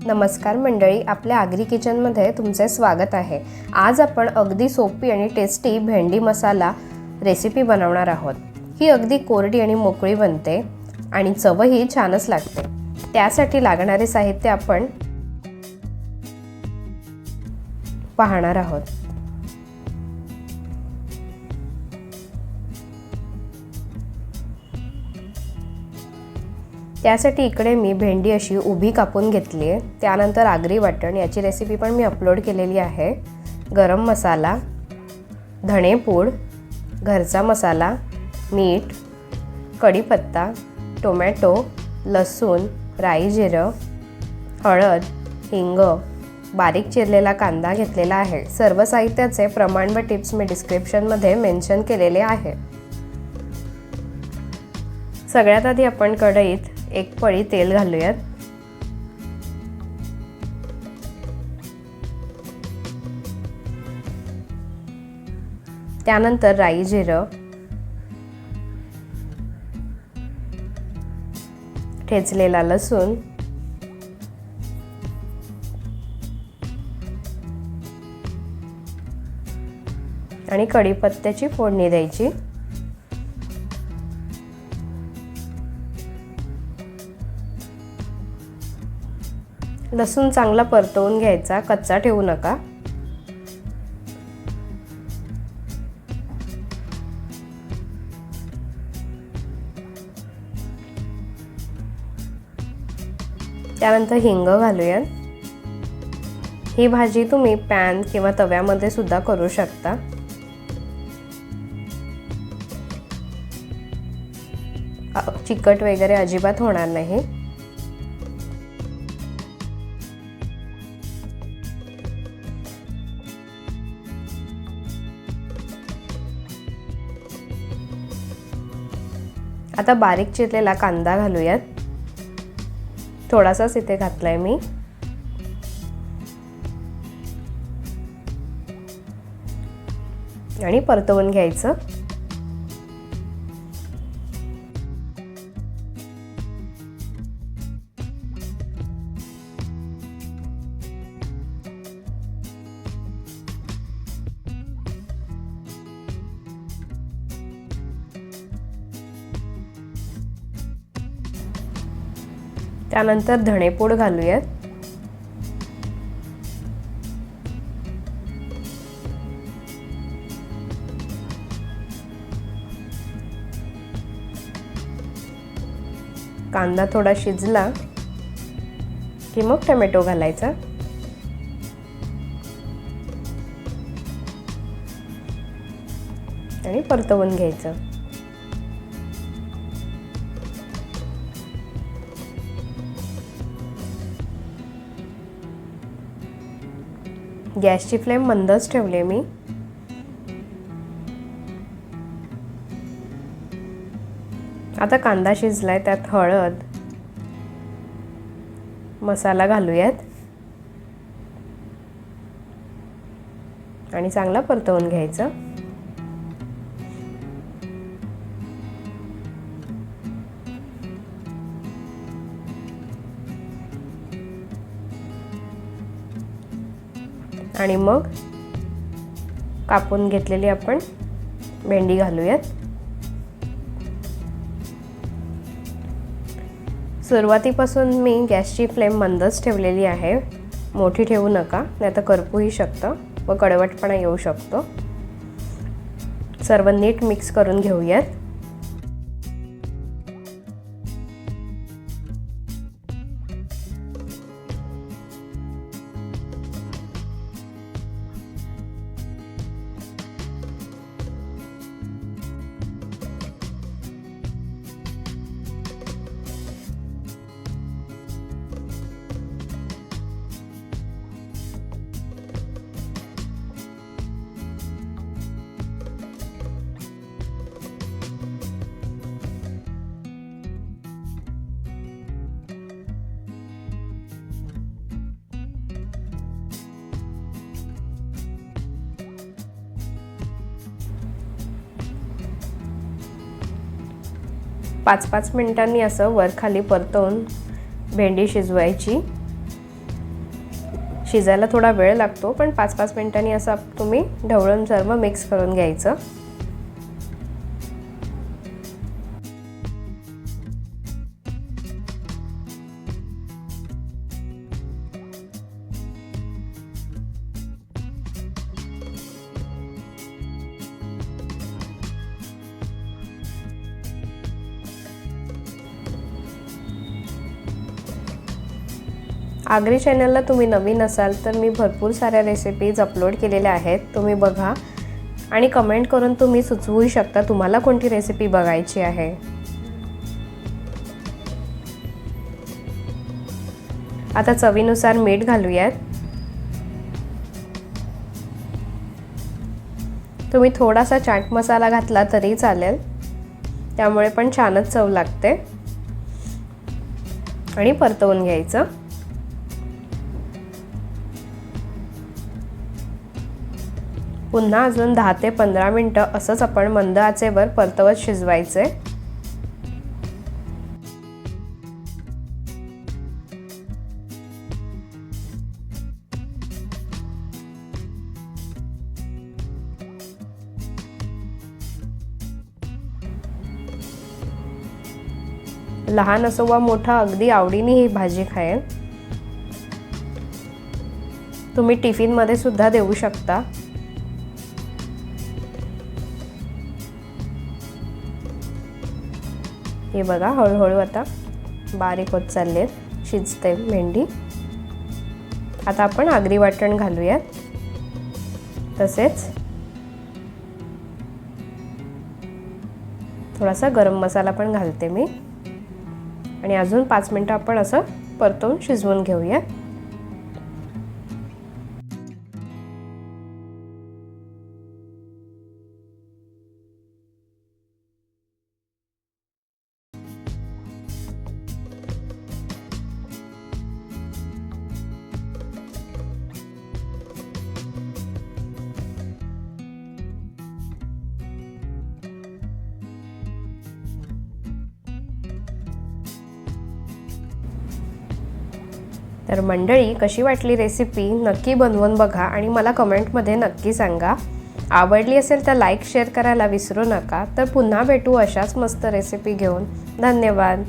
नमस्कार मंडळी, आपल्या आगरी किचनमध्ये तुमचे स्वागत आहे। आज आपण अगदी सोपी आणि टेस्टी भेंडी मसाला रेसिपी बनवणार आहोत। ही अगदी कोरडी आणि मोकळी बनते आणि चवही छानच लागते। त्यासाठी लागणारे साहित्य आपण पाहणार आहोत। त्यासाठी इकडे मी भेंडी अशी उभी कापून घेतली आहे। त्यानंतर आगरी वाटण याची रेसिपी पण मी अपलोड केलेली आहे। गरम मसाला, धणेपूड, घरचा मसाला, मीठ, कढीपत्ता, टोमॅटो, लसूण, राई जिरं, हळद, हिंग, बारीक चिरलेला कांदा घेतलेला आहे। सर्व साहित्याचे प्रमाण व टिप्स मी डिस्क्रिप्शनमध्ये मेन्शन केलेले आहे। सगळ्यात आधी आपण कढईत एक पळी तेल घालूयात। त्यानंतर राई जिरं, ठेचलेला लसूण, आणि कढीपत्त्याची फोडणी द्यायची। लसूण चांगला परतवून घ्यायचा, कच्चा ठेवू नका। त्यानंतर हिंग घालूया। ही भाजी तुम्ही पॅन किंवा तव्यामध्ये सुद्धा करू शकता। चिकट वगैरे अजिबात होणार नाही। आता बारीक चिरलेला कांदा घालूयात। थोडासाच इथे घातलाय मी। आणि परतवून घ्यायचं। त्यानंतर धणेपूड घालूयात। कांदा थोडा शिजला की मग टोमॅटो घालायचा। आणि परतवून घ्यायचं। गॅसची फ्लेम मंदच ठेवले मी। आता कांदा शिजलाय, त्यात हळद, मसाला घालूयात आणि चांगला परतवून घ्यायचं। आणि मग कापून घेतलेली आपण भेंडी घालूयात। सुरुवातीपासून मी गॅसची फ्लेम मंदच ठेवलेली आहे, मोठी ठेवू नका, नाहीतर करपूही शकतं व कडवटपणा येऊ शकतो। सर्व नीट मिक्स करून घेऊयात। पाच मिनिटांनी असं वर खाली परतवून भेंडी शिजवायची। शिजायला थोडा वेळ लागतो, पण 5-5 मिनिटांनी असं तुम्ही ढवळून सर्व मिक्स करून घ्यायचं. आगरी चॅनलला तुम्ही नवीन असाल तर मी भरपूर साऱ्या रेसिपीज अपलोड केलेल्या आहेत, तुम्ही बघा आणि कमेंट करून तुम्ही सुचवू शकता तुम्हाला कोणती रेसिपी बघायची आहे. आता चवीनुसार मीठ घालूयात. तुम्ही थोडासा चाट मसाला घातला तरी चालेल, त्यामुळे पण छानच चव लागते. आणि परतवून घ्यायचं. पुन्हा अजून 10 ते 15 मिनिटं असंच आपण मंद आचेवर परतवत शिजवायचे. लहान असो वा मोठा अगदी आवडीने ही भाजी खाईल. तुम्ही टिफिन मध्ये सुद्धा देऊ शकता. हे बघा हळूहळू आता बारीक होत चालले, शिजते भेंडी. आता आपण आगरी वाटण घालूयात. तसेच थोडासा गरम मसाला पण घालते मी. आणि अजून 5 मिनिटं आपण असं परतवून शिजवून घेऊया. तर मंडळी, कशी वाटली रेसिपी नक्की बनवून बघा आणि मला कमेंटमध्ये नक्की सांगा. आवडली असेल तर लाईक शेअर करायला विसरू नका. तर पुन्हा भेटू अशाच मस्त रेसिपी घेऊन. धन्यवाद.